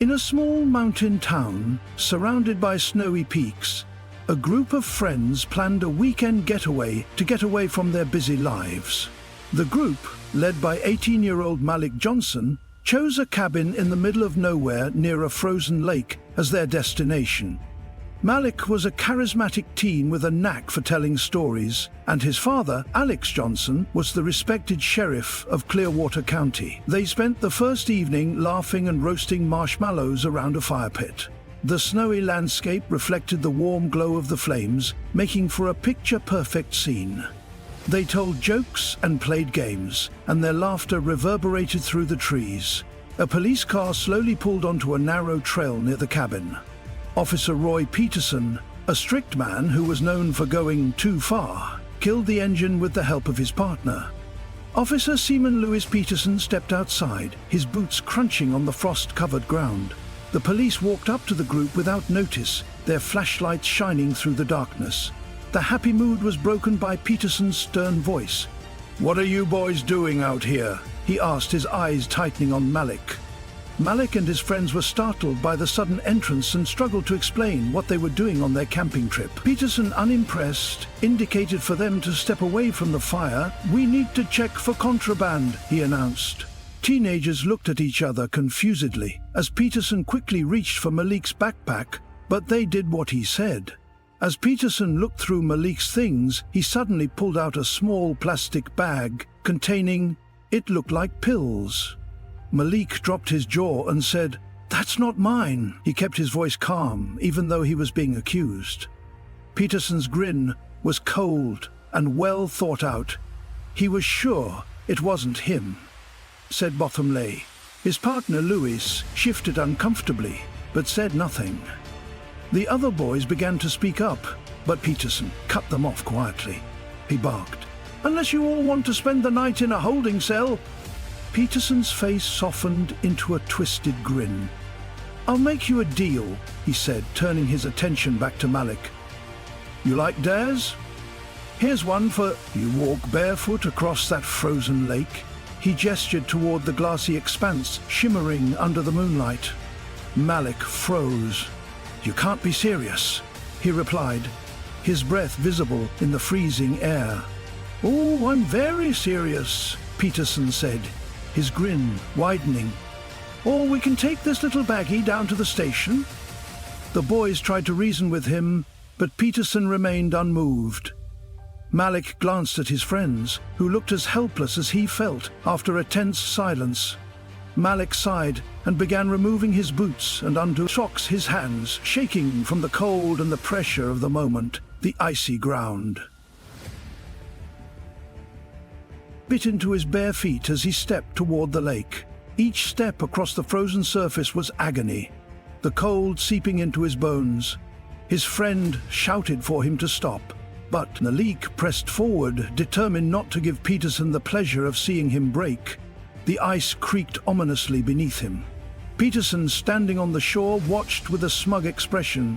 In a small mountain town, surrounded by snowy peaks, a group of friends planned a weekend getaway to get away from their busy lives. The group, led by 18-year-old Malik Johnson, chose a cabin in the middle of nowhere near a frozen lake as their destination. Malik was a charismatic teen with a knack for telling stories, and his father, Alex Johnson, was the respected sheriff of Clearwater County. They spent the first evening laughing and roasting marshmallows around a fire pit. The snowy landscape reflected the warm glow of the flames, making for a picture-perfect scene. They told jokes and played games, and their laughter reverberated through the trees. A police car slowly pulled onto a narrow trail near the cabin. Officer Roy Peterson, a strict man who was known for going too far, killed the engine with the help of his partner. Officer Seaman Lewis Peterson stepped outside, his boots crunching on the frost-covered ground. The police walked up to the group without notice, their flashlights shining through the darkness. The happy mood was broken by Peterson's stern voice. "What are you boys doing out here?" he asked, his eyes tightening on Malik. Malik and his friends were startled by the sudden entrance and struggled to explain what they were doing on their camping trip. Peterson, unimpressed, indicated for them to step away from the fire. "We need to check for contraband," he announced. Teenagers looked at each other confusedly as Peterson quickly reached for Malik's backpack, but they did what he said. As Peterson looked through Malik's things, he suddenly pulled out a small plastic bag containing, it looked like pills. Malik dropped his jaw and said, "That's not mine." He kept his voice calm, even though he was being accused. Peterson's grin was cold and well thought out. He was sure it wasn't him, said Bottomley. His partner, Louis, shifted uncomfortably, but said nothing. The other boys began to speak up, but Peterson cut them off quietly. He barked, "Unless you all want to spend the night in a holding cell." Peterson's face softened into a twisted grin. "I'll make you a deal," he said, turning his attention back to Malik. "You like dares? Here's one for you walk barefoot across that frozen lake." He gestured toward the glassy expanse shimmering under the moonlight. Malik froze. "You can't be serious," he replied, his breath visible in the freezing air. "Oh, I'm very serious," Peterson said, his grin widening. "Or we can take this little baggie down to the station." The boys tried to reason with him, but Peterson remained unmoved. Malik glanced at his friends, who looked as helpless as he felt after a tense silence. Malik sighed and began removing his boots and undue socks, his hands shaking from the cold and the pressure of the moment, the icy ground. Bit into his bare feet as he stepped toward the lake. Each step across the frozen surface was agony, the cold seeping into his bones. His friend shouted for him to stop, but Malik pressed forward, determined not to give Peterson the pleasure of seeing him break. The ice creaked ominously beneath him. Peterson, standing on the shore, watched with a smug expression.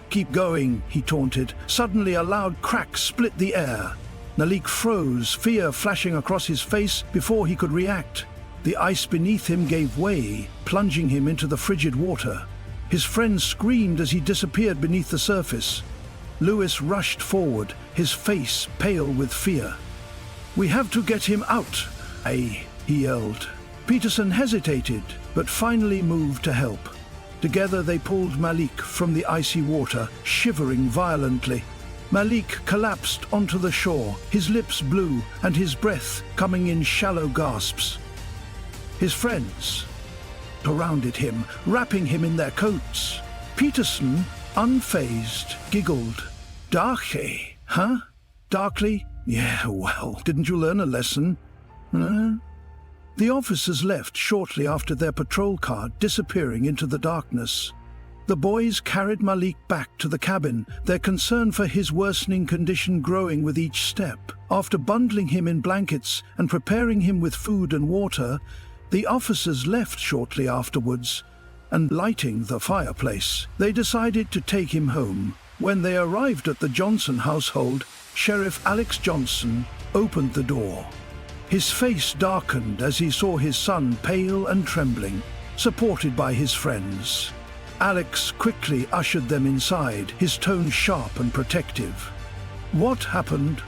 "Keep going," he taunted. Suddenly a loud crack split the air. Malik froze, fear flashing across his face before he could react. The ice beneath him gave way, plunging him into the frigid water. His friend screamed as he disappeared beneath the surface. Louis rushed forward, his face pale with fear. "We have to get him out, he yelled. Peterson hesitated, but finally moved to help. Together they pulled Malik from the icy water, shivering violently. Malik collapsed onto the shore, his lips blue and his breath coming in shallow gasps. His friends surrounded him, wrapping him in their coats. Peterson, unfazed, giggled. "Darkly, huh? Darkly? Yeah, well, didn't you learn a lesson? Huh?" The officers left shortly after their patrol car, disappearing into the darkness. The boys carried Malik back to the cabin, their concern for his worsening condition growing with each step. After bundling him in blankets and preparing him with food and water, the officers left shortly afterwards, and lighting the fireplace, they decided to take him home. When they arrived at the Johnson household, Sheriff Alex Johnson opened the door. His face darkened as he saw his son pale and trembling. supported by his friends. Alex quickly ushered them inside, his tone sharp and protective. What happened?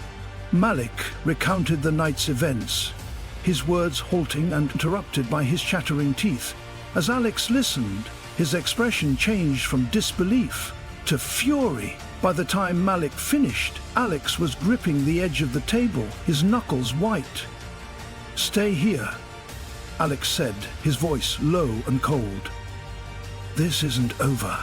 Malik recounted the night's events, his words halting and interrupted by his chattering teeth. As Alex listened, his expression changed from disbelief to fury. By the time Malik finished, Alex was gripping the edge of the table, his knuckles white. "Stay here," Alex said, his voice low and cold. "This isn't over."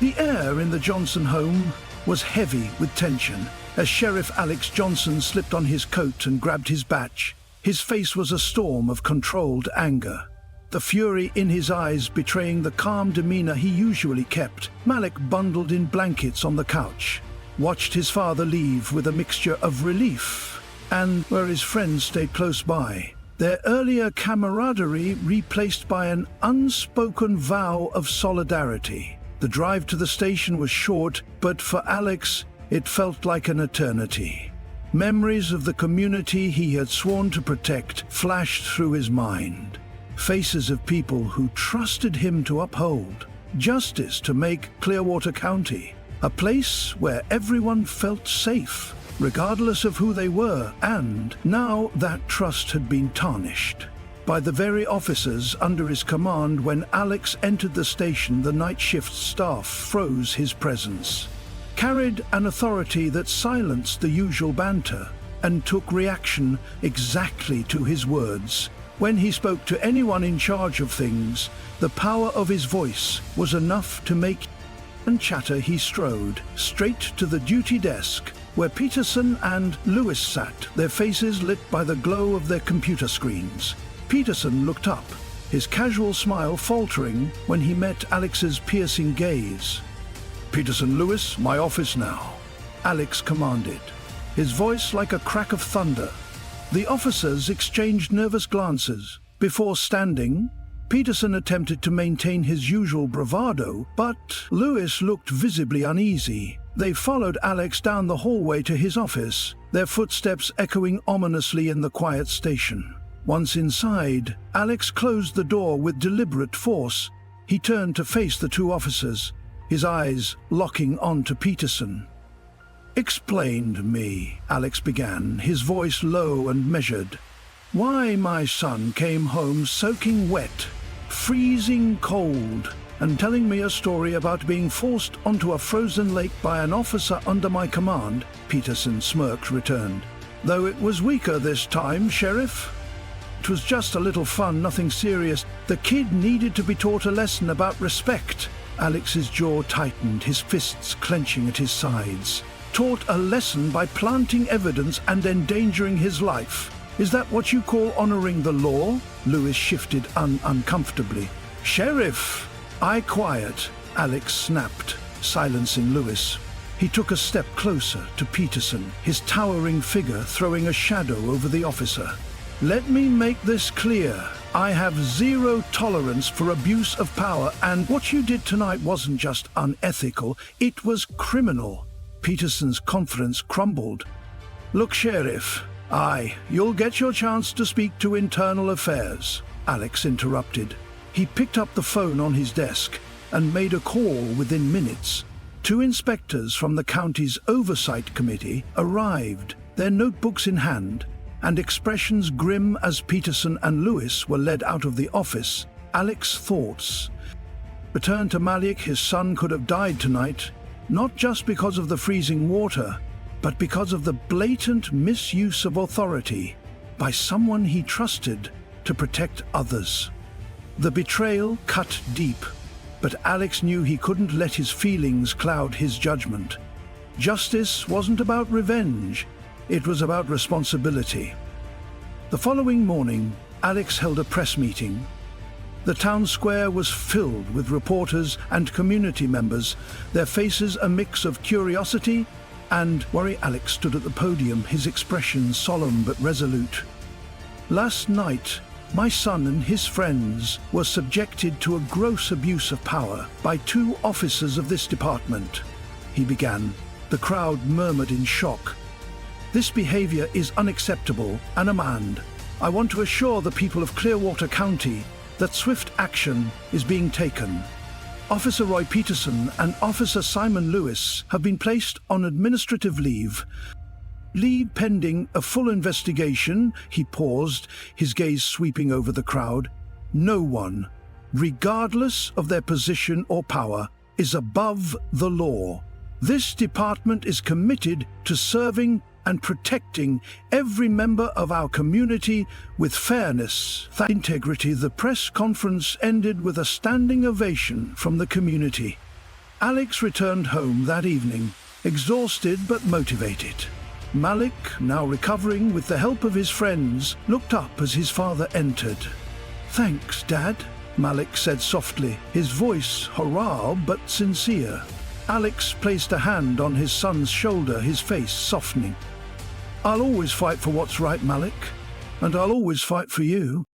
The air in the Johnson home was heavy with tension as Sheriff Alex Johnson slipped on his coat and grabbed his badge. His face was a storm of controlled anger, the fury in his eyes betraying the calm demeanor he usually kept. Malik, bundled in blankets on the couch, watched his father leave with a mixture of relief and where his friends stayed close by, their earlier camaraderie replaced by an unspoken vow of solidarity. The drive to the station was short, but for Alex, it felt like an eternity. Memories of the community he had sworn to protect flashed through his mind. Faces of people who trusted him to uphold justice, to make Clearwater County a place where everyone felt safe, regardless of who they were, and now that trust had been tarnished by the very officers under his command. When Alex entered the station, the night shift staff froze his presence, carried an authority that silenced the usual banter, and took reaction exactly to his words. When he spoke to anyone in charge of things, the power of his voice was enough to make and chatter. He strode straight to the duty desk, where Peterson and Lewis sat, their faces lit by the glow of their computer screens. Peterson looked up, his casual smile faltering when he met Alex's piercing gaze. "Peterson, Lewis, my office now," Alex commanded, his voice like a crack of thunder. The officers exchanged nervous glances. Before standing, Peterson attempted to maintain his usual bravado, but Lewis looked visibly uneasy. They followed Alex down the hallway to his office, their footsteps echoing ominously in the quiet station. Once inside, Alex closed the door with deliberate force. He turned to face the two officers, his eyes locking onto Peterson. "Explain to me," Alex began, his voice low and measured, "why my son came home soaking wet, freezing cold, and telling me a story about being forced onto a frozen lake by an officer under my command." Peterson smirked returned. "Though it was weaker this time, Sheriff. It was just a little fun, nothing serious. The kid needed to be taught a lesson about respect." Alex's jaw tightened, his fists clenching at his sides. "Taught a lesson by planting evidence and endangering his life. Is that what you call honoring the law?" Lewis shifted uncomfortably. "Sheriff!" "I quiet," Alex snapped, silencing Lewis. He took a step closer to Peterson, his towering figure throwing a shadow over the officer. "Let me make this clear. I have zero tolerance for abuse of power, and what you did tonight wasn't just unethical, it was criminal." Peterson's confidence crumbled. "Look, Sheriff, you'll get your chance to speak to Internal Affairs," Alex interrupted. He picked up the phone on his desk and made a call within minutes. Two inspectors from the county's oversight committee arrived, their notebooks in hand, and expressions grim as Peterson and Lewis were led out of the office. Alex's thoughts returned to Malik. His son could have died tonight, not just because of the freezing water, but because of the blatant misuse of authority by someone he trusted to protect others. The betrayal cut deep, but Alex knew he couldn't let his feelings cloud his judgment. Justice wasn't about revenge, it was about responsibility. The following morning, Alex held a press meeting. The town square was filled with reporters and community members, their faces a mix of curiosity and worry. Alex stood at the podium, his expression solemn but resolute. "Last night, my son and his friends were subjected to a gross abuse of power by two officers of this department," he began. The crowd murmured in shock. "This behavior is unacceptable, and I want to assure the people of Clearwater County that swift action is being taken. Officer Roy Peterson and Officer Simon Lewis have been placed on administrative leave pending a full investigation. He paused, his gaze sweeping over the crowd. No one, regardless of their position or power, is above the law. This department is committed to serving and protecting every member of our community with fairness and integrity. The press conference ended with a standing ovation from the community. Alex returned home that evening, exhausted but motivated. Malik, now recovering with the help of his friends, looked up as his father entered. "Thanks, Dad," Malik said softly, his voice hurrah but sincere. Alex placed a hand on his son's shoulder, his face softening. "I'll always fight for what's right, Malik, and I'll always fight for you."